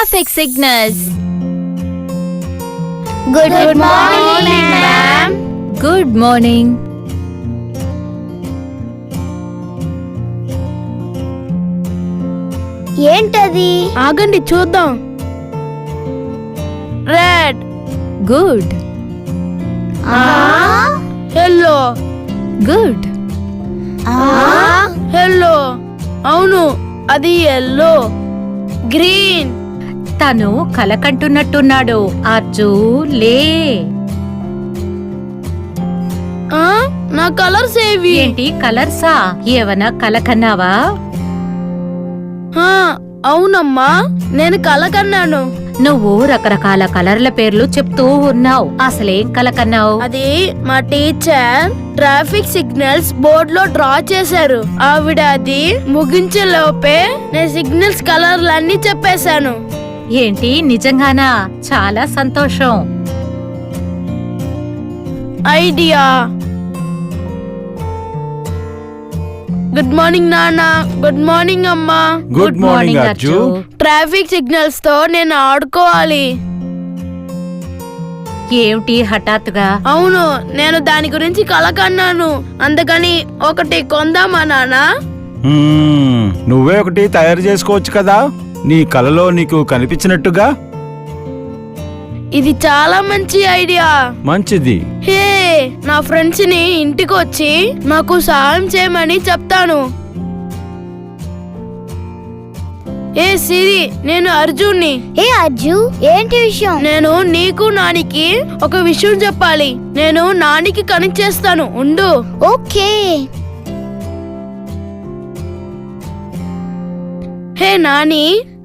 traffic signals. Good morning, ma'am. Good morning. ఏంటది? ఆగండి చూద్దాం. Red. Good. Yellow. Good. Yellow. అవును, అది ఎల్లో. గ్రీన్. తను కలకంటున్నట్టున్నాడు. అర్జు లే. నా కలర్స్ ఏవి? ఏంటి కలర్సా? ఏవనా కలకన్నావా? అవునమ్మా, నేను కలకన్నాను. నువ్వు రకరకాల కలర్ల పేర్లు చెప్తూ ఉన్నావు. అసలేం కలకన్నావు? అది మా టీచర్ ట్రాఫిక్ సిగ్నల్స్ బోర్డ్ లో డ్రా చేశారు. ఆవిడ అది ముగించే లోపే నేను సిగ్నల్స్ కలర్లన్నీ చెప్పేశాను. ఏంటి నిజంగానా? చాలా సంతోషం. ఐడియా. గుడ్ మార్నింగ్ నాన్న. గుడ్ మార్నింగ్ అమ్మా. Good morning Arju. Traffic signals తో నేను ఆడుకోవాలి. ఏమిటి హఠాత్తుగా? అవును, నేను దాని గురించి కలకన్నాను. అందుకని ఒకటి కొందామా నాన్న? నువ్వే ఒకటి తయారు చేసుకోవచ్చు కదా, నీ కలలో నీకు కనిపించినట్టుగా. ఇది చాలా మంచి ఐడియా. మంచిది. హే, నా ఫ్రెండ్స్ ని ఇంటికి వచ్చి నాకు సహాయం చేయమని చెప్తాను. ఏ సిరి, నేను అర్జున్ని. ఏ అర్జు, ఏంటి విషయం? నేను నీకు నానికి ఒక విషయం చెప్పాలి. నేను నానికి కనెక్ట్ చేస్తాను, ఉండు. ఓకే. హే నాని.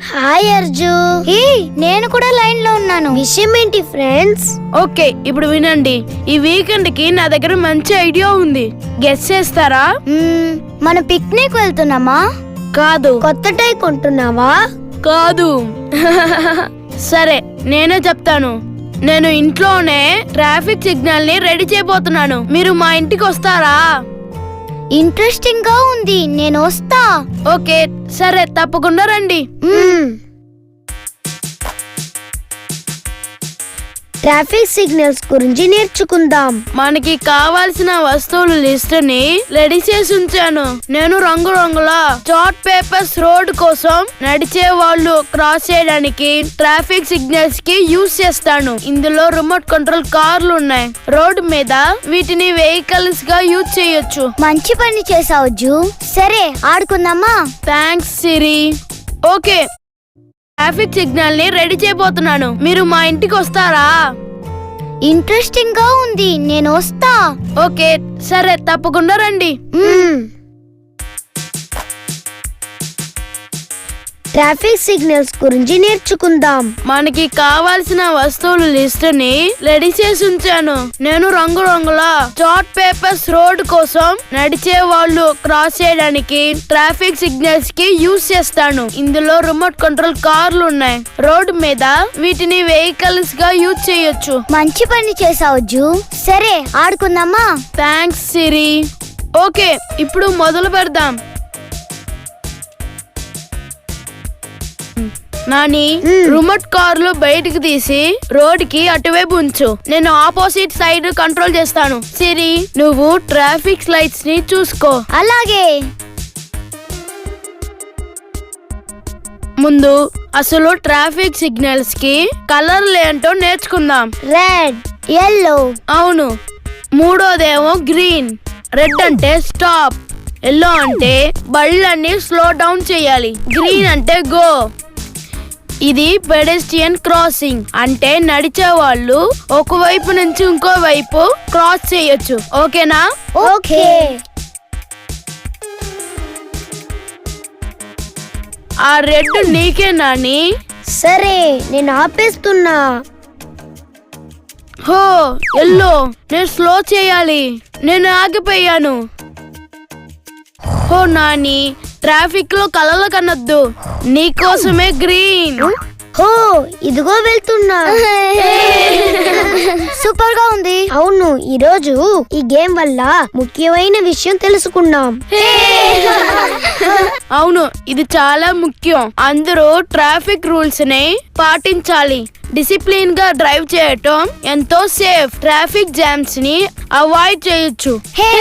హాయ్ అర్జు. ఏ, నేను కూడా లైన్ లో ఉన్నాను. విషయం ఏంటి ఫ్రెండ్స్? ఓకే, ఇప్పుడు వినండి. ఈ వీకెండ్ కి నా దగ్గర మంచి ఐడియా ఉంది. గెస్ చేస్తారా? మనం పిక్నిక్ వెళ్తున్నామా? కాదు. కొత్త టై కొంటున్నావా? కాదు. సరే, నేనే చెప్తాను. నేను ఇంట్లోనే ట్రాఫిక్ సిగ్నల్ ని రెడీ చేయబోతున్నాను. మీరు మా ఇంటికి వస్తారా? ఇంట్రెస్టింగ్ గా ఉంది, నేను వస్తా. ఓకే, సరే, తప్పకుండా రండి. ట్రాఫిక్ సిగ్నల్స్ గురించి నేర్చుకుందాం. మనకి కావాల్సిన వస్తువుల లిస్ట్ ని రెడీ చేసి ఉంచాను. నేను రంగురంగుల చార్ట్ పేపర్స్ రోడ్ కోసం నడిచే వాళ్ళు క్రాస్ చేయడానికి ట్రాఫిక్ సిగ్నల్స్ కి యూజ్ చేస్తాను. ఇందులో రిమోట్ కంట్రోల్ కార్లు ఉన్నాయి. రోడ్ మీద వీటిని వెహికల్స్ గా యూజ్ చేయొచ్చు. మంచి పని చేసావు జూ. సరే, ఆడుకుందామా? థ్యాంక్స్ సిరి. ఓకే, ట్రాఫిక్ సిగ్నల్ ని రెడీ చేయబోతున్నాను. మీరు మా ఇంటికి వస్తారా? ఇంట్రెస్టింగ్ గా ఉంది, నేను వస్తా. ఓకే, సరే, తప్పకుండా రండి. ట్రాఫిక్ సిగ్నల్స్ గురించి నేర్చుకుందాం. మనకి కావాల్సిన వస్తువుల లిస్ట్ ని రెడీ చేసి ఉంచాను. నేను రంగురంగుల చార్ట్ పేపర్స్ రోడ్ కోసం నడిచే వాళ్ళు క్రాస్ చేయడానికి ట్రాఫిక్ సిగ్నల్స్ కి యూజ్ చేస్తాను. ఇందులో రిమోట్ కంట్రోల్ కార్లు ఉన్నాయి. రోడ్ మీద వీటిని వెహికల్స్ గా యూజ్ చేయొచ్చు. మంచి పని చేసావు జూ. సరే, ఆడుకుందామా? థ్యాంక్స్ సిరి. ఓకే, ఇప్పుడు మొదలు పెడదాం. నాని, రిమోట్ కార్లు బయటికి తీసి రోడ్ కి అటువైపు ఉంచు. నేను ఆపోజిట్ సైడ్ కంట్రోల్ చేస్తాను. సిరి, నువ్వు ట్రాఫిక్ లైట్స్ ని చూసుకో. అలాగే. ముందు అసలు ట్రాఫిక్ సిగ్నల్స్ కి కలర్లు ఏంటో నేర్చుకుందాం. Red, yellow. అవును. మూడోదేమో గ్రీన్. రెడ్ అంటే స్టాప్, ఎల్లో అంటే బళ్ళన్నీ స్లో డౌన్ చేయాలి, గ్రీన్ అంటే గో. ఇది పెడెస్ట్రియన్ క్రాసింగ్, అంటే నడిచే వాళ్ళు ఒకవైపు నుంచి ఇంకో వైపు క్రాస్ చేయొచ్చు. ఓకేనా? ఓకే. ఆ రెడ్ నీకే నాని. సరే, నేను ఆపేస్తున్నా. హో, ఎల్లో, నేను స్లో చేయాలి. నేను ఆగిపోయాను. హో నాని, ట్రాఫిక్ లో కలలు కనొద్దు. నీకోసమే గ్రీన్. హో, ఇదిగో వెళ్తున్నా. సూపర్ గా ఉంది. అవును, ఈ రోజు ఈ గేమ్ వల్ల ముఖ్యమైన విషయం తెలుసుకున్నాం. అవును, ఇది చాలా ముఖ్యం. అందరూ ట్రాఫిక్ రూల్స్ ని పాటించాలి. డిసిప్లిన్ గా డ్రైవ్ చేయటం ఎంతో సేఫ్. ట్రాఫిక్ జామ్స్ ని అవాయిడ్ చేయొచ్చు. హే